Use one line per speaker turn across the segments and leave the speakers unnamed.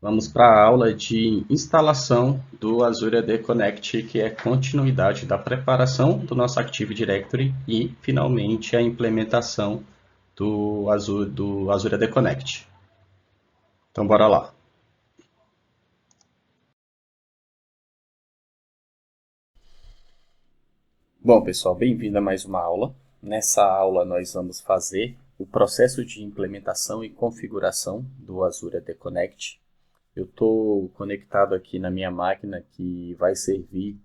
Vamos para a aula de instalação do Azure AD Connect, que é continuidade da preparação do nosso Active Directory e, finalmente, a implementação do Azure AD Connect. Então, bora lá. Bom, pessoal, bem-vindo a mais uma aula. Nessa aula, nós vamos fazer o processo de implementação e configuração do Azure AD Connect. Eu estou conectado aqui na minha máquina que vai servir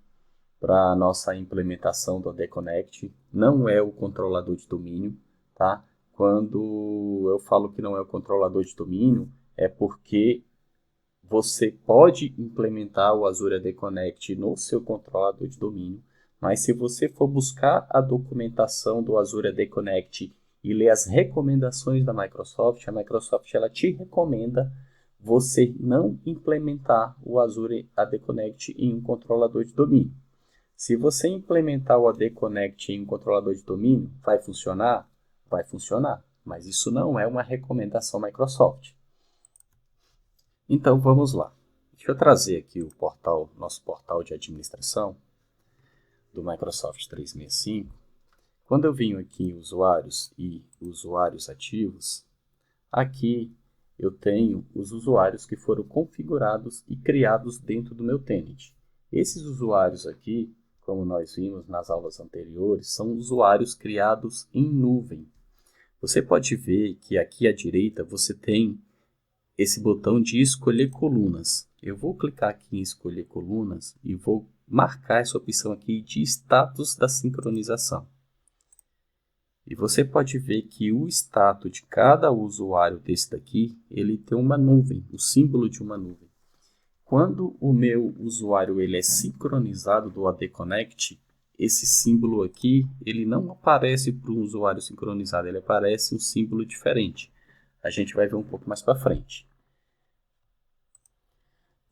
para a nossa implementação do AD Connect. Não é o controlador de domínio, tá? Quando eu falo que não é o controlador de domínio, é porque você pode implementar o Azure AD Connect no seu controlador de domínio, mas se você for buscar a documentação do Azure AD Connect e ler as recomendações da Microsoft, a Microsoft ela te recomenda você não implementar o Azure AD Connect em um controlador de domínio. Se você implementar o AD Connect em um controlador de domínio, vai funcionar? Vai funcionar, mas isso não é uma recomendação Microsoft. Então vamos lá. Deixa eu trazer aqui o portal, nosso portal de administração do Microsoft 365. Quando eu venho aqui em usuários e usuários ativos, aqui eu tenho os usuários que foram configurados e criados dentro do meu tenant. Esses usuários aqui, como nós vimos nas aulas anteriores, são usuários criados em nuvem. Você pode ver que aqui à direita você tem esse botão de escolher colunas. Eu vou clicar aqui em escolher colunas e vou marcar essa opção aqui de status da sincronização. E você pode ver que o status de cada usuário desse daqui, ele tem uma nuvem, o símbolo de uma nuvem. Quando o meu usuário ele é sincronizado do AD Connect, esse símbolo aqui, ele não aparece para um usuário sincronizado, ele aparece um símbolo diferente. A gente vai ver um pouco mais para frente.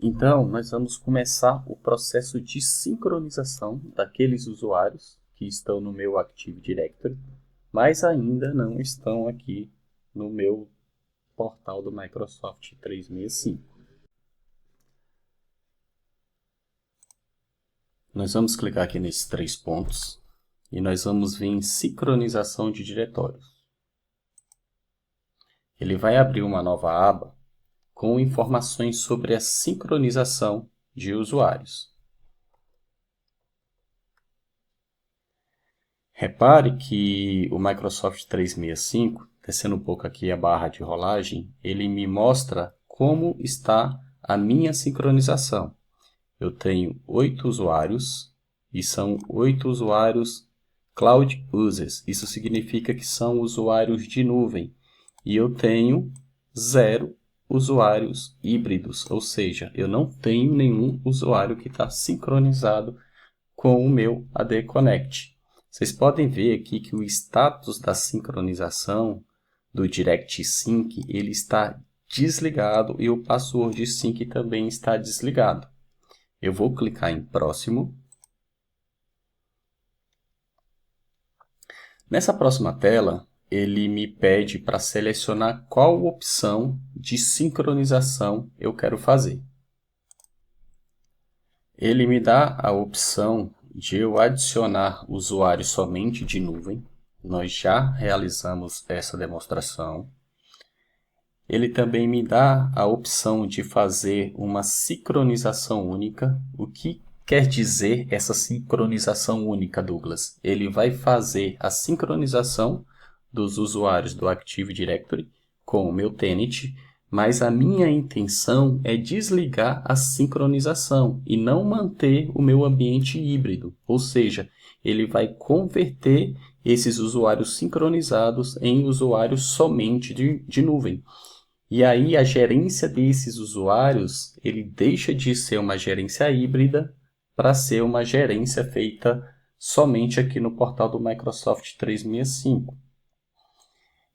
Então, nós vamos começar o processo de sincronização daqueles usuários que estão no meu Active Directory, mas ainda não estão aqui no meu portal do Microsoft 365. Nós vamos clicar aqui nesses 3 pontos e nós vamos vir em sincronização de diretórios. Ele vai abrir uma nova aba com informações sobre a sincronização de usuários. Repare que o Microsoft 365, descendo um pouco aqui a barra de rolagem, ele me mostra como está a minha sincronização. Eu tenho 8 usuários e são 8 usuários Cloud Users. Isso significa que são usuários de nuvem. E eu tenho 0 usuários híbridos, ou seja, eu não tenho nenhum usuário que está sincronizado com o meu AD Connect. Vocês podem ver aqui que o status da sincronização do Direct Sync ele está desligado e o Password Sync também está desligado. Eu vou clicar em Próximo. Nessa próxima tela, ele me pede para selecionar qual opção de sincronização eu quero fazer. Ele me dá a opção de eu adicionar usuários somente de nuvem. Nós já realizamos essa demonstração. Ele também me dá a opção de fazer uma sincronização única. O que quer dizer essa sincronização única, Douglas? Ele vai fazer a sincronização dos usuários do Active Directory com o meu tenant, mas a minha intenção é desligar a sincronização e não manter o meu ambiente híbrido, ou seja, ele vai converter esses usuários sincronizados em usuários somente de nuvem. E aí a gerência desses usuários, ele deixa de ser uma gerência híbrida para ser uma gerência feita somente aqui no portal do Microsoft 365.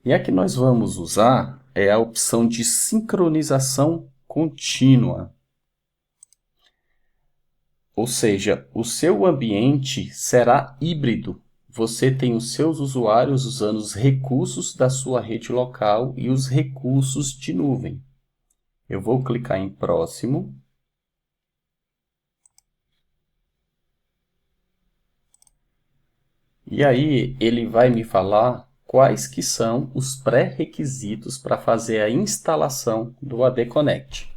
E a que nós vamos usar é a opção de sincronização contínua. Ou seja, o seu ambiente será híbrido. Você tem os seus usuários usando os recursos da sua rede local e os recursos de nuvem. Eu vou clicar em próximo. E aí ele vai me falar quais que são os pré-requisitos para fazer a instalação do AD Connect.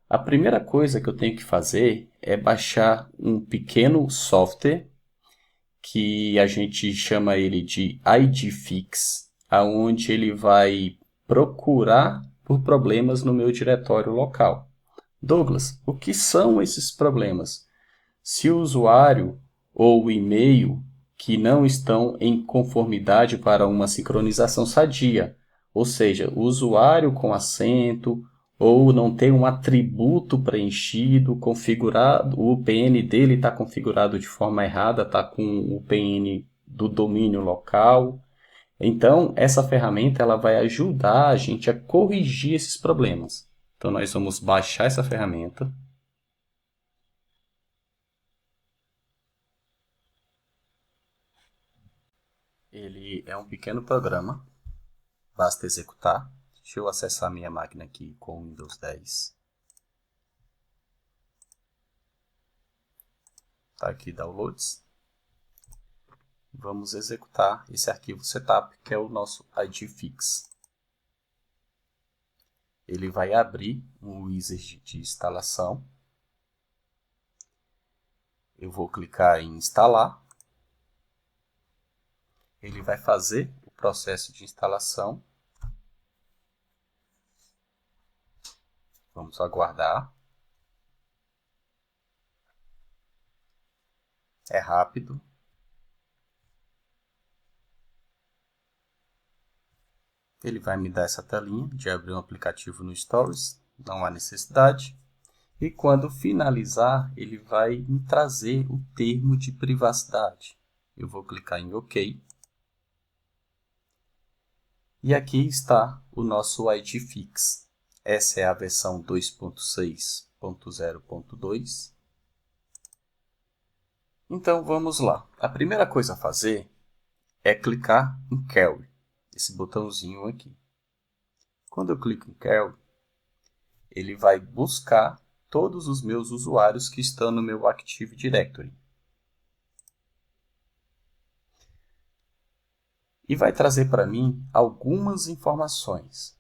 A primeira coisa que eu tenho que fazer é baixar um pequeno software que a gente chama ele de IDFix, aonde ele vai procurar por problemas no meu diretório local. Douglas, o que são esses problemas? Se o usuário ou o e-mail que não estão em conformidade para uma sincronização sadia, ou seja, o usuário com acento ou não tem um atributo preenchido, configurado, o PN dele está configurado de forma errada, está com o PN do domínio local. Então, essa ferramenta ela vai ajudar a gente a corrigir esses problemas. Então, nós vamos baixar essa ferramenta. Ele é um pequeno programa, basta executar. Deixa eu acessar minha máquina aqui com o Windows 10. Está aqui Downloads. Vamos executar esse arquivo setup, que é o nosso IDFix. Ele vai abrir um wizard de instalação. Eu vou clicar em instalar. Ele vai fazer o processo de instalação. Vamos aguardar. É rápido. Ele vai me dar essa telinha de abrir um aplicativo no Stories. Não há necessidade. E quando finalizar, ele vai me trazer o termo de privacidade. Eu vou clicar em OK. E aqui está o nosso IDFix. Essa é a versão 2.6.0.2. Então vamos lá. A primeira coisa a fazer é clicar em Query, esse botãozinho aqui. Quando eu clico em Query, ele vai buscar todos os meus usuários que estão no meu Active Directory. E vai trazer para mim algumas informações.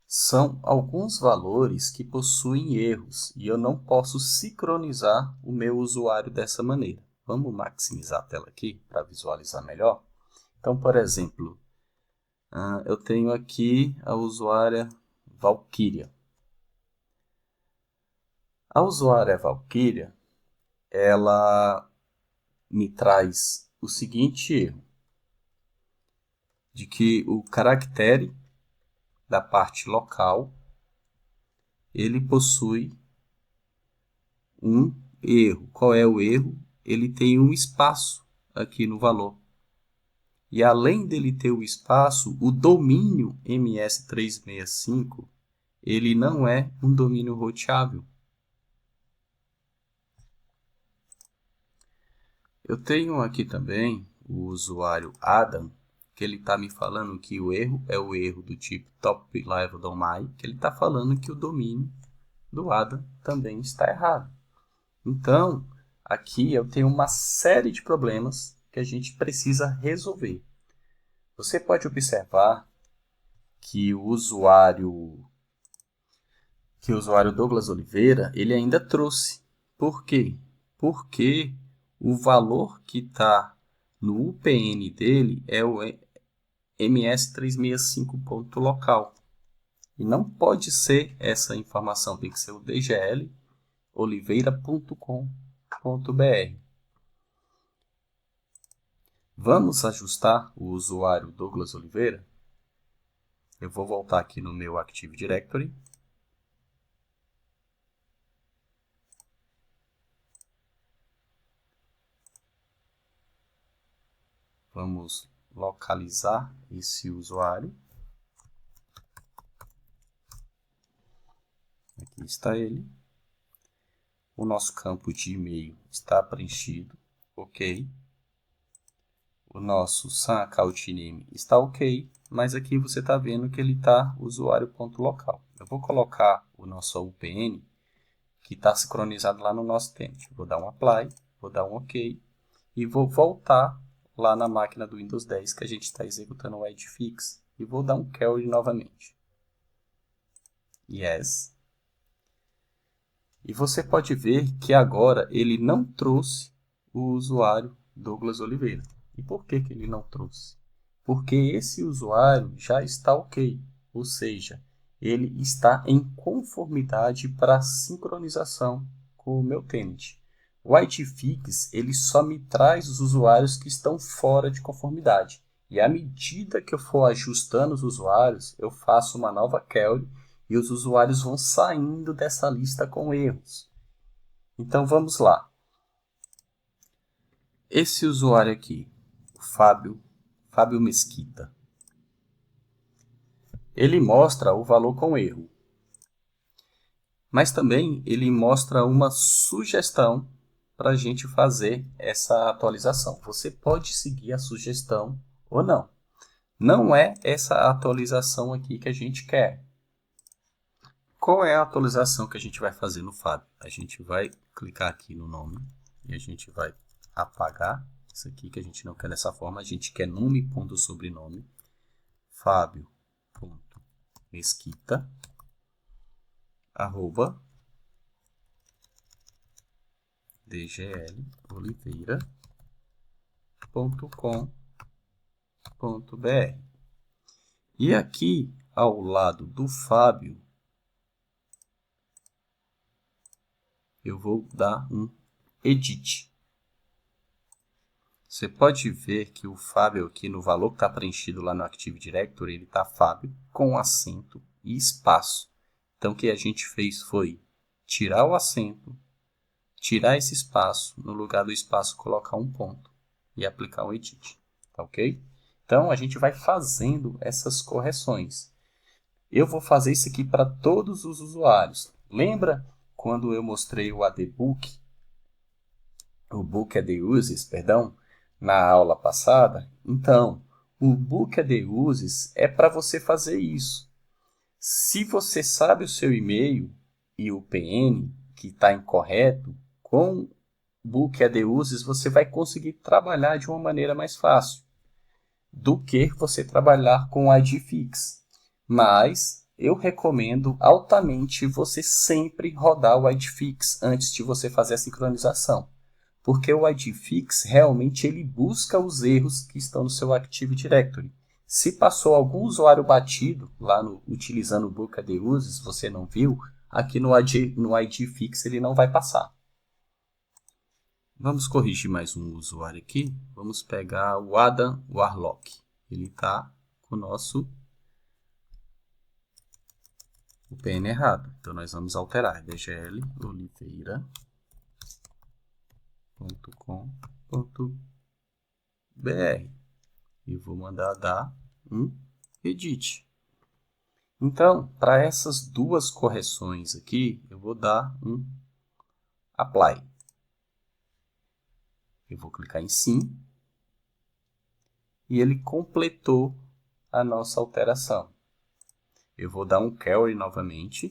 São alguns valores que possuem erros e eu não posso sincronizar o meu usuário dessa maneira. Vamos maximizar a tela aqui para visualizar melhor. Então, por exemplo, eu tenho aqui a usuária Valkyria. A usuária Valkyria, ela me traz o seguinte erro, de que o caractere da parte local, ele possui um erro. Qual é o erro? Ele tem um espaço aqui no valor. E além dele ter o espaço, o domínio MS365, ele não é um domínio roteável. Eu tenho aqui também o usuário Adam, que ele está me falando que o erro é o erro do tipo top level domain, que ele está falando que o domínio do Adam também está errado. Então, aqui eu tenho uma série de problemas que a gente precisa resolver. Você pode observar que o usuário Douglas Oliveira, ele ainda trouxe. Por quê? Porque o valor que está no UPN dele é o MS365.local. E não pode ser essa informação, tem que ser o dgloliveira.com.br. Vamos ajustar o usuário Douglas Oliveira? Eu vou voltar aqui no meu Active Directory. Vamos localizar esse usuário. Aqui está ele. O nosso campo de e-mail está preenchido. Ok. O nosso SAN Account Name está ok. mas aqui você está vendo que ele está usuário.local. Eu vou colocar o nosso UPN, que está sincronizado lá no nosso tenant. Vou dar um apply, vou dar um OK, e vou voltar lá na máquina do Windows 10 que a gente está executando o Idfix, e vou dar um carry novamente. Yes. E você pode ver que agora ele não trouxe o usuário Douglas Oliveira. E por que ele não trouxe? Porque esse usuário já está ok, ou seja, ele está em conformidade para sincronização com o meu tenant. O Idfix ele só me traz os usuários que estão fora de conformidade. E à medida que eu for ajustando os usuários, eu faço uma nova query e os usuários vão saindo dessa lista com erros. Então vamos lá. Esse usuário aqui, o Fábio Mesquita, ele mostra o valor com erro. Mas também ele mostra uma sugestão para a gente fazer essa atualização. Você pode seguir a sugestão ou não. Não é essa atualização aqui que a gente quer. Qual é a atualização que a gente vai fazer no Fábio? A gente vai clicar aqui no nome e a gente vai apagar isso aqui que a gente não quer dessa forma. A gente quer nome.sobrenome Fábio.mesquita @dgloliveira.com.br. E aqui ao lado do Fábio eu vou dar um edit. Você pode ver que o Fábio aqui no valor que está preenchido lá no Active Directory, ele está Fábio com acento e espaço. Então o que a gente fez foi tirar o acento, tirar esse espaço, no lugar do espaço colocar um ponto e aplicar um edit. Tá ok? Então a gente vai fazendo essas correções. Eu vou fazer isso aqui para todos os usuários. Lembra quando eu mostrei o ADBook, o Book AD Uses, perdão, na aula passada? Então, o Book AD Uses é para você fazer isso. Se você sabe o seu e-mail e o PN, que está incorreto, com o Book AD Uses você vai conseguir trabalhar de uma maneira mais fácil do que você trabalhar com o Idfix. Mas eu recomendo altamente você sempre rodar o Idfix antes de você fazer a sincronização. Porque o Idfix realmente ele busca os erros que estão no seu Active Directory. Se passou algum usuário batido lá utilizando o Book AD Uses, você não viu, aqui no Idfix ele não vai passar. Vamos corrigir mais um usuário aqui. Vamos pegar o Adam Warlock. Ele está com o nosso PN errado. Então, nós vamos alterar dgloliveira.com.br e vou mandar dar um edit. Então, para essas duas correções aqui, eu vou dar um apply. Eu vou clicar em sim e ele completou a nossa alteração. Eu vou dar um carry novamente.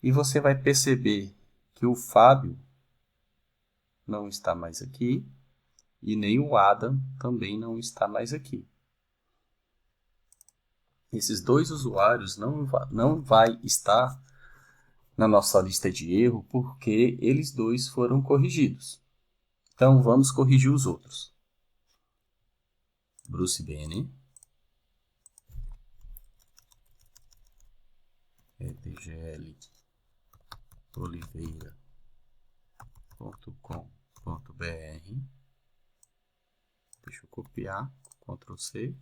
E você vai perceber que o Fábio não está mais aqui e nem o Adam também não está mais aqui. Esses dois usuários não vai estar na nossa lista de erro porque eles dois foram corrigidos. Então, vamos corrigir os outros. Bruce Bene, dgl oliveira.com.br. Deixa eu copiar, Ctrl C.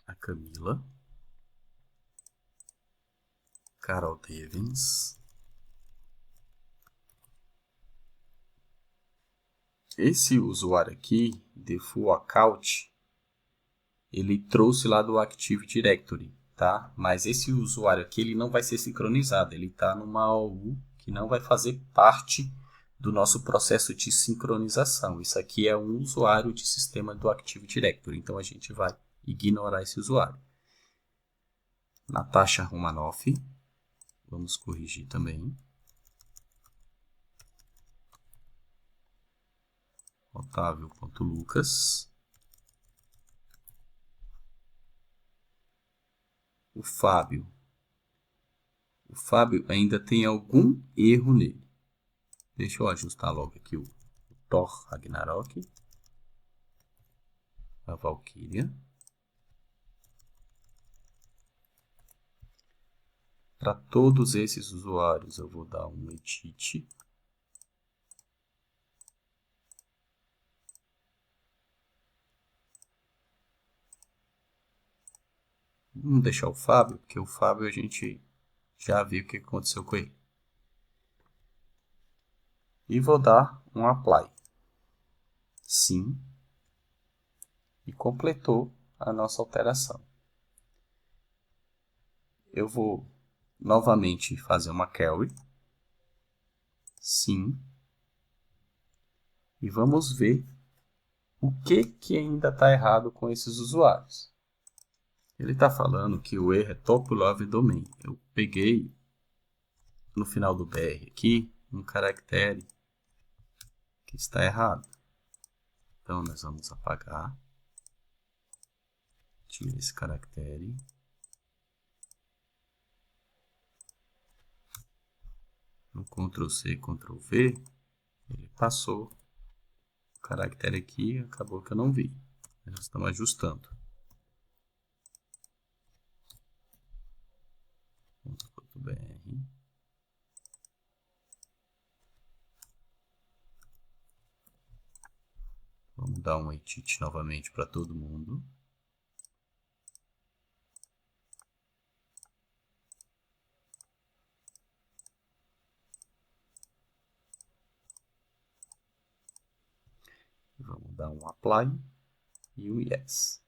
A Camila, Carol Devens. Esse usuário aqui, default account, ele trouxe lá do Active Directory, tá? Mas esse usuário aqui ele não vai ser sincronizado, ele está numa AU que não vai fazer parte do nosso processo de sincronização. Isso aqui é um usuário de sistema do Active Directory, então a gente vai ignorar esse usuário. Natasha Romanoff, vamos corrigir também. Otávio.lucas. O Fábio ainda tem algum erro nele. Deixa eu ajustar logo aqui o Thor Ragnarok. A Valkyria. Para todos esses usuários eu vou dar um edit. Vamos deixar o Fábio, porque o Fábio a gente já viu o que aconteceu com ele. E vou dar um apply. Sim. E completou a nossa alteração. Eu vou novamente fazer uma query. Sim. E vamos ver o que ainda está errado com esses usuários. Ele está falando que o erro é top love domain. Eu peguei no final do BR aqui um caractere que está errado. Então nós vamos apagar. Tira esse caractere. No Ctrl C, Ctrl V, ele passou o caractere aqui, acabou que eu não vi. Nós estamos ajustando. .br. Vamos dar um edit novamente para todo mundo. Vamos dar um apply e um yes.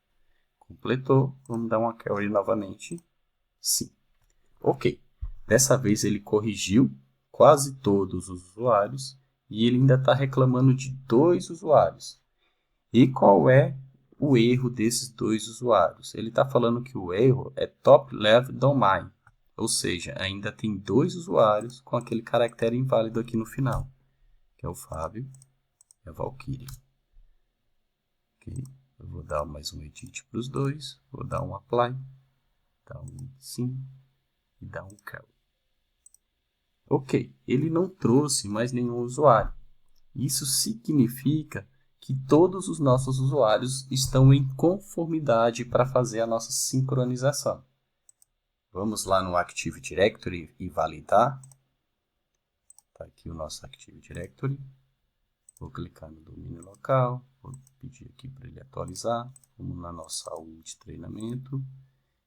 Completou. Vamos dar uma query novamente. Sim. Ok. Dessa vez ele corrigiu quase todos os usuários e ele ainda está reclamando de 2 usuários. E qual é o erro desses 2 usuários? Ele está falando que o erro é top level domain, ou seja, ainda tem 2 usuários com aquele caractere inválido aqui no final, que é o Fábio e a Valkyria. Okay. Eu vou dar mais um edit para os 2, vou dar um apply, dar um sim e dar um carry. Ok, ele não trouxe mais nenhum usuário. Isso significa que todos os nossos usuários estão em conformidade para fazer a nossa sincronização. Vamos lá no Active Directory e validar. Está aqui o nosso Active Directory. Vou clicar no domínio local, vou pedir aqui para ele atualizar. Vamos na nossa URL de treinamento.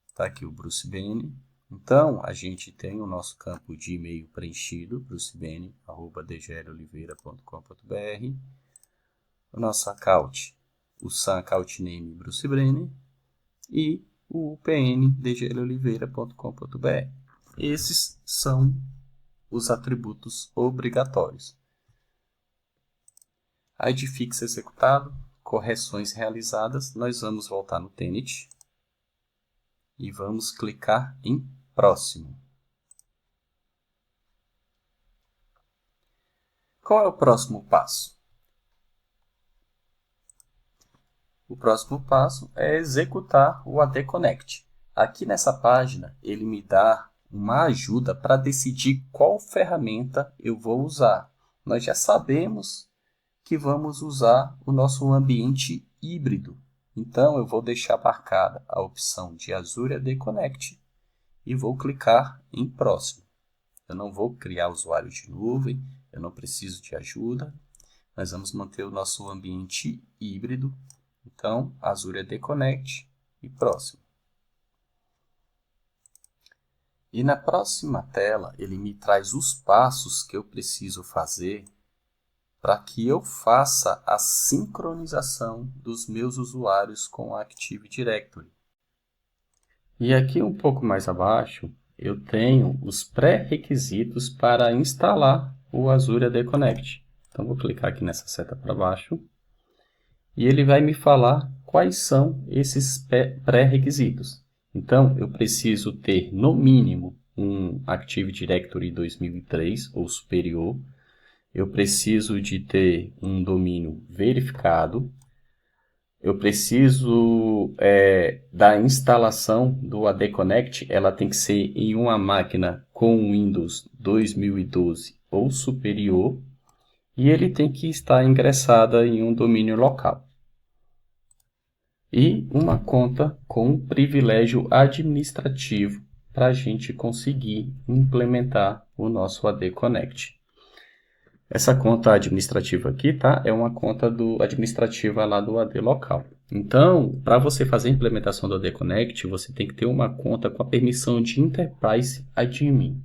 Está aqui o Bruce Bene. Então, a gente tem o nosso campo de e-mail preenchido, brucebene@dgloliveira.com.br. O nosso account, o SAM account name Bruce Bene e o UPN dgloliveira.com.br. Esses são os atributos obrigatórios. IDFix executado, correções realizadas, nós vamos voltar no Tenet e vamos clicar em próximo. Qual é o próximo passo? O próximo passo é executar o AD Connect. Aqui nessa página, ele me dá uma ajuda para decidir qual ferramenta eu vou usar. Nós já sabemos que vamos usar o nosso ambiente híbrido. Então, eu vou deixar marcada a opção de Azure AD Connect e vou clicar em próximo. Eu não vou criar usuário de nuvem, eu não preciso de ajuda. Nós vamos manter o nosso ambiente híbrido. Então, Azure AD Connect e próximo. E na próxima tela, ele me traz os passos que eu preciso fazer para que eu faça a sincronização dos meus usuários com a Active Directory. E aqui um pouco mais abaixo, eu tenho os pré-requisitos para instalar o Azure AD Connect. Então, vou clicar aqui nessa seta para baixo. E ele vai me falar quais são esses pré-requisitos. Então, eu preciso ter, no mínimo, um Active Directory 2003 ou superior. Eu preciso de ter um domínio verificado. Eu preciso da instalação do AD Connect, ela tem que ser em uma máquina com Windows 2012 ou superior. E ele tem que estar ingressada em um domínio local. E uma conta com privilégio administrativo para a gente conseguir implementar o nosso AD Connect. Essa conta administrativa aqui, tá? É uma conta administrativa lá do AD local. Então, para você fazer a implementação do AD Connect, você tem que ter uma conta com a permissão de Enterprise Admin.